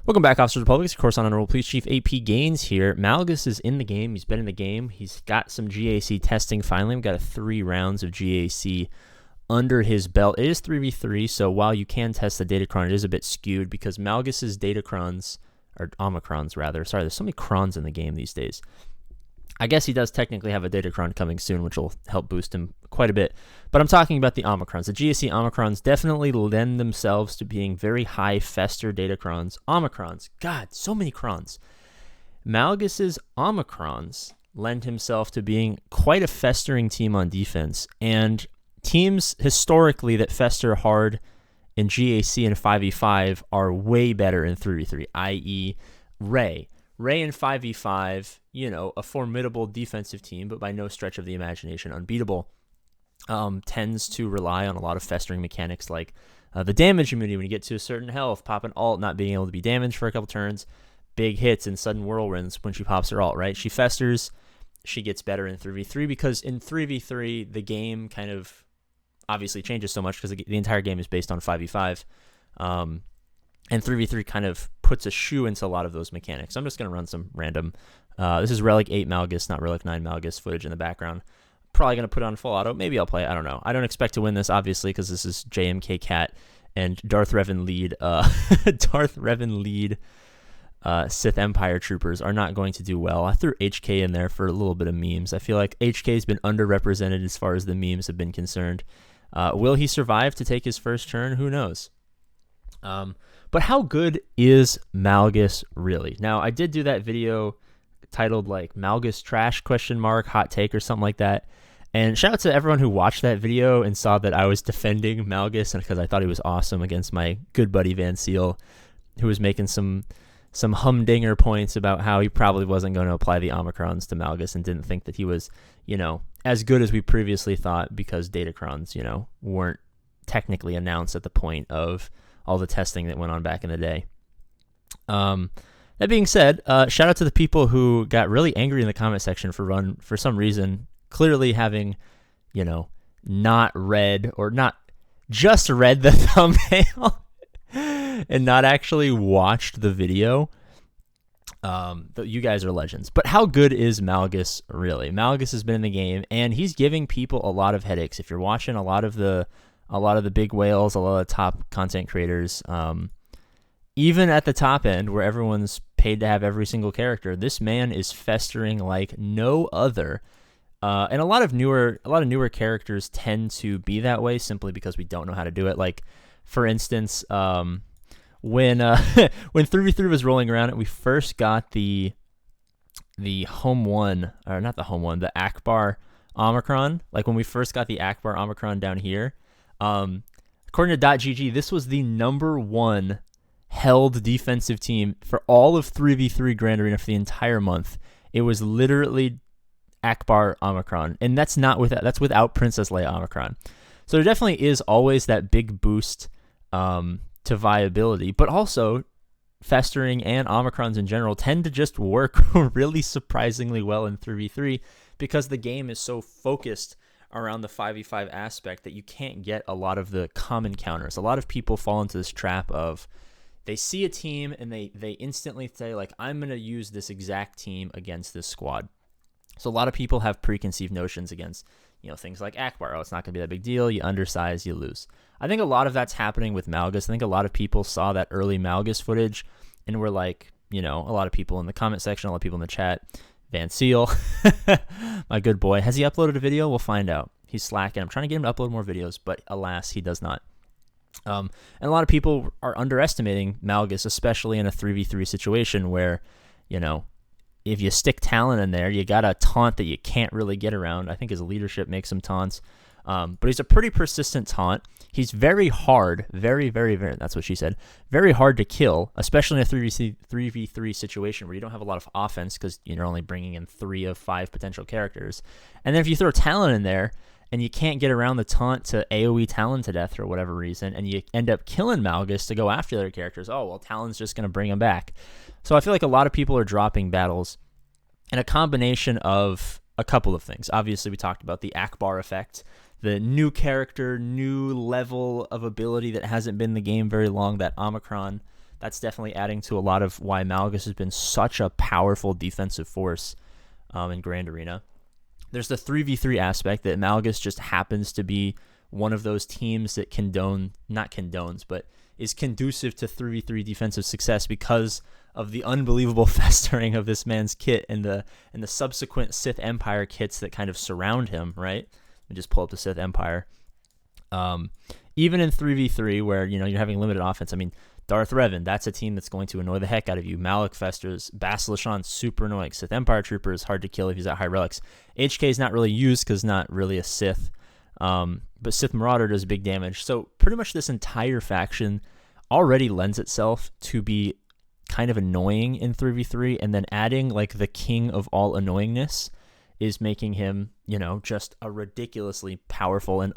Welcome back, Officers of the Republic. It's, of course, on Honorable Police Chief APGAINS here. Malgus is in the game. He's been in the game. He's got some GAC testing finally. We've got 3 rounds of GAC under his belt. It is 3v3, so while you can test the Datacron, it is a bit skewed because Malgus's Datacrons, or Omicrons rather, sorry, there's so many crons in the game these days. I guess he does technically have a Datacron coming soon, which will help boost him quite a bit. But I'm talking about the Omicrons. The GAC Omicrons definitely lend themselves to being very high fester Datacrons. Omicrons, God, so many crons. Malgus's Omicrons lend himself to being quite a festering team on defense. And teams historically that fester hard in GAC and 5v5 are way better in 3v3, i.e. Ray. Ray in 5v5, you know, a formidable defensive team, but by no stretch of the imagination unbeatable, tends to rely on a lot of festering mechanics like the damage immunity when you get to a certain health, pop an ult, not being able to be damaged for a couple turns, big hits and sudden whirlwinds when she pops her ult, right? She festers, she gets better in 3v3 because in 3v3, the game kind of obviously changes so much because the entire game is based on 5v5. And 3v3 kind of puts a shoe into a lot of those mechanics. I'm just going to run some random. This is Relic 8 Malgus, not Relic 9 Malgus footage in the background. Probably going to put on full auto. Maybe I'll play it. I don't know. I don't expect to win this, obviously, because this is JMK Cat and Darth Revan lead. Darth Revan lead Sith Empire troopers are not going to do well. I threw HK in there for a little bit of memes. I feel like HK has been underrepresented as far as the memes have been concerned. Will he survive to take his first turn? Who knows? But how good is Malgus really? Now, I did do that video titled like Malgus Trash ? Hot take or something like that. And shout out to everyone who watched that video and saw that I was defending Malgus and because I thought he was awesome against my good buddy Van Seal, who was making some humdinger points about how he probably wasn't going to apply the Omicrons to Malgus and didn't think that he was, you know, as good as we previously thought because Datacrons, you know, weren't technically announced at the point of all the testing that went on back in the day. That being said, shout out to the people who got really angry in the comment section for some reason, clearly having, you know, not read or not just read the thumbnail and not actually watched the video. You guys are legends. But how good is Malgus really? Malgus has been in the game and he's giving people a lot of headaches. If you're watching a lot of the big whales, a lot of top content creators, even at the top end where everyone's paid to have every single character, this man is festering like no other. And a lot of newer characters tend to be that way simply because we don't know how to do it. Like, for instance, when 3v3 was rolling around and we first got the HOM-1, or not the HOM-1, the Akbar Omicron, like when we first got the Akbar Omicron down here, according to .gg, this was the #1 held defensive team for all of 3v3 Grand Arena for the entire month. It was literally Akbar Omicron, and that's without Princess Leia Omicron. So there definitely is always that big boost to viability, but also festering and Omicrons in general tend to just work really surprisingly well in 3v3 because the game is so focused around the 5v5 aspect that you can't get a lot of the common counters. A lot of people fall into this trap of they see a team and they instantly say, like, I'm going to use this exact team against this squad. So a lot of people have preconceived notions against, you know, things like Akbar. Oh, it's not going to be that big deal. You undersize, you lose. I think a lot of that's happening with Malgus. I think a lot of people saw that early Malgus footage and were like, you know, a lot of people in the comment section, a lot of people in the chat, Van Seal, my good boy. Has he uploaded a video? We'll find out. He's slacking. I'm trying to get him to upload more videos, but alas, he does not. And a lot of people are underestimating Malgus, especially in a 3v3 situation where, you know, if you stick talent in there, you got a taunt that you can't really get around. I think his leadership makes some taunts. But he's a pretty persistent taunt. He's very hard, very, very, very, that's what she said, very hard to kill, especially in a 3v3 situation where you don't have a lot of offense because you're only bringing in 3 of 5 potential characters. And then if you throw talent in there and you can't get around the taunt to AoE Talon to death for whatever reason, and you end up killing Malgus to go after the other characters, oh, well, Talon's just going to bring him back. So I feel like a lot of people are dropping battles in a combination of a couple of things. Obviously, we talked about the Akbar effect, the new character, new level of ability that hasn't been in the game very long, that Omicron that's definitely adding to a lot of why Malgus has been such a powerful defensive force in Grand Arena. There's the 3v3 aspect that Malgus just happens to be one of those teams that is conducive to 3v3 defensive success because of the unbelievable festering of this man's kit and the subsequent Sith Empire kits that kind of surround him, right? Let me just pull up the Sith Empire. Even in 3v3 where, you're having limited offense, I mean, Darth Revan, that's a team that's going to annoy the heck out of you. Malak festers, Basilishan, super annoying. Sith Empire Trooper is hard to kill if he's at high relics. HK is not really used because not really a Sith. But Sith Marauder does big damage. So pretty much this entire faction already lends itself to be kind of annoying in 3v3, and then adding like the king of all annoyingness is making him, just a ridiculously powerful and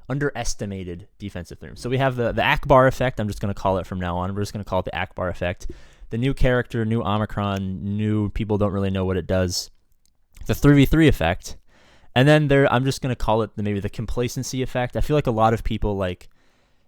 underestimated defensive threat. So we have the Akbar effect. I'm just going to call it from now on. We're just going to call it the Akbar effect. The new character, new Omicron, new people don't really know what it does. The 3v3 effect. And then I'm just going to call it maybe the complacency effect. I feel like a lot of people like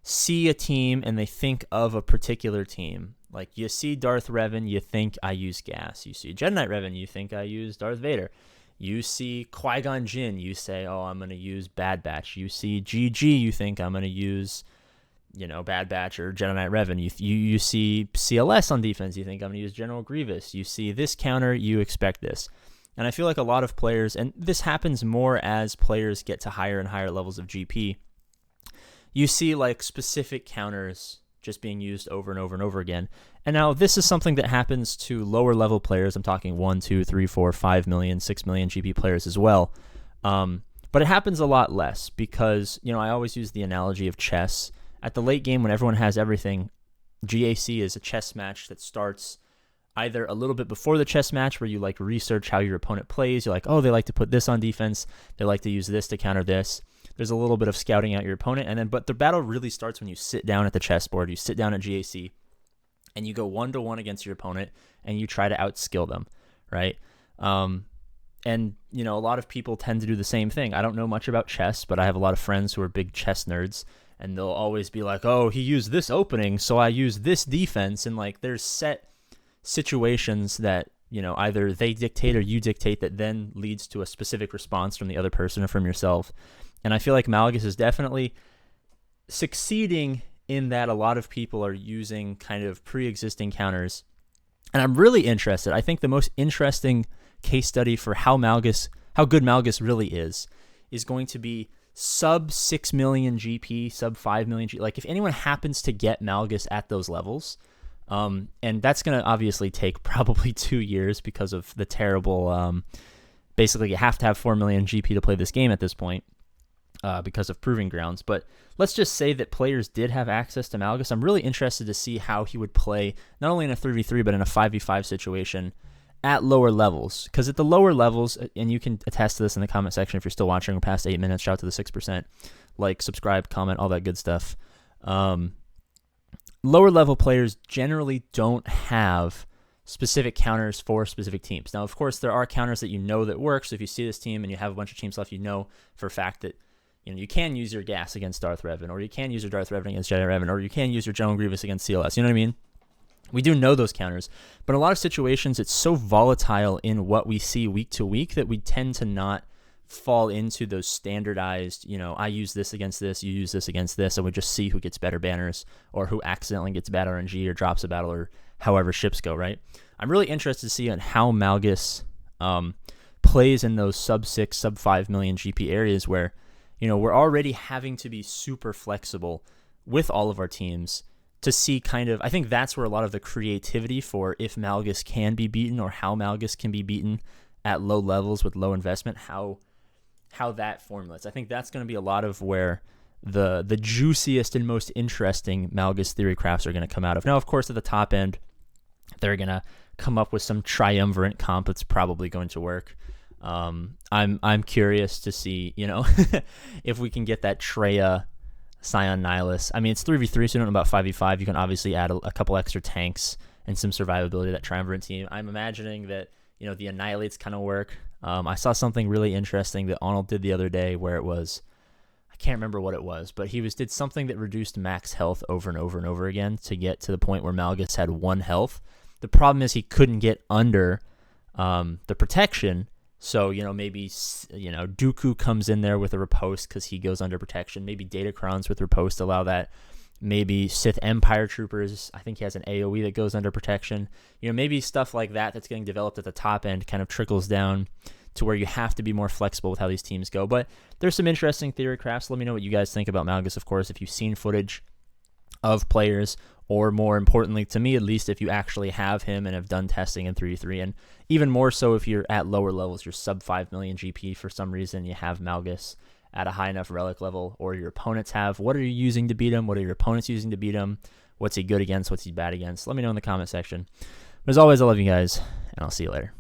see a team and they think of a particular team. Like you see Darth Revan, you think I use gas. You see Jedi Knight Revan, you think I use Darth Vader. You see Qui-Gon Jinn, you say, oh, I'm going to use Bad Batch. You see GG, you think I'm going to use, Bad Batch or Jedi Knight Revan. You see CLS on defense, you think I'm going to use General Grievous. You see this counter, you expect this. And I feel like a lot of players, and this happens more as players get to higher and higher levels of GP, you see like specific counters just being used over and over and over again. And now this is something that happens to lower level players. I'm talking 1, 2, 3, 4, 5 million, 6 million GP players as well. But it happens a lot less because, I always use the analogy of chess. At the late game when everyone has everything, GAC is a chess match that starts either a little bit before the chess match where you like research how your opponent plays. You're like, oh, they like to put this on defense. They like to use this to counter this. There's a little bit of scouting out your opponent. But the battle really starts when you sit down at the chessboard. You sit down at GAC and you go 1-to-1 against your opponent and you try to outskill them, right? And, a lot of people tend to do the same thing. I don't know much about chess, but I have a lot of friends who are big chess nerds, and they'll always be like, oh, he used this opening, so I use this defense. And like there's set situations that, either they dictate or you dictate that then leads to a specific response from the other person or from yourself. And I feel like Malgus is definitely succeeding in that a lot of people are using kind of pre-existing counters. And I'm really interested. I think the most interesting case study for how good Malgus really is going to be sub 6 million GP, sub 5 million GP. Like if anyone happens to get Malgus at those levels, and that's going to obviously take probably 2 years because of the terrible, basically you have to have 4 million GP to play this game at this point. Because of Proving Grounds. But let's just say that players did have access to Malgus. I'm really interested to see how he would play, not only in a 3v3, but in a 5v5 situation at lower levels. Because at the lower levels, and you can attest to this in the comment section if you're still watching, we're past 8 minutes, shout out to the 6%. Like, subscribe, comment, all that good stuff. Lower level players generally don't have specific counters for specific teams. Now, of course, there are counters that that work. So if you see this team and you have a bunch of teams left, for a fact that you can use your gas against Darth Revan, or you can use your Darth Revan against Jedi Revan, or you can use your General Grievous against CLS. You know what I mean? We do know those counters, but in a lot of situations, it's so volatile in what we see week to week that we tend to not fall into those standardized, I use this against this, you use this against this, and we just see who gets better banners or who accidentally gets bad RNG or drops a battle or however ships go, right? I'm really interested to see on how Malgus plays in those sub 6, sub 5 million GP areas where, we're already having to be super flexible with all of our teams to see I think that's where a lot of the creativity for if Malgus can be beaten or how Malgus can be beaten at low levels with low investment, how that formulates. I think that's going to be a lot of where the juiciest and most interesting Malgus theory crafts are going to come out of. Now, of course, at the top end, they're going to come up with some triumvirate comp that's probably going to work. I'm curious to see, if we can get that Treya Scion Nihilus. I mean, it's 3v3, so you don't know about 5v5. You can obviously add a couple extra tanks and some survivability to that triumvirate team. I'm imagining that, the Annihilates kind of work. I saw something really interesting that Arnold did the other day where it was, I can't remember what it was, but he did something that reduced max health over and over and over again to get to the point where Malgus had 1 health. The problem is he couldn't get under the protection. So, maybe, Dooku comes in there with a riposte because he goes under protection. Maybe Datacrons with riposte allow that. Maybe Sith Empire Troopers, I think he has an AoE that goes under protection. Maybe stuff like that that's getting developed at the top end kind of trickles down to where you have to be more flexible with how these teams go. But there's some interesting theory crafts. Let me know what you guys think about Malgus, of course, if you've seen footage of players, or more importantly, to me at least, if you actually have him and have done testing in 3v3, and even more so if you're at lower levels, you're sub 5 million GP for some reason, you have Malgus at a high enough relic level, or your opponents have. What are you using to beat him? What are your opponents using to beat him? What's he good against? What's he bad against? Let me know in the comment section. But as always, I love you guys, and I'll see you later.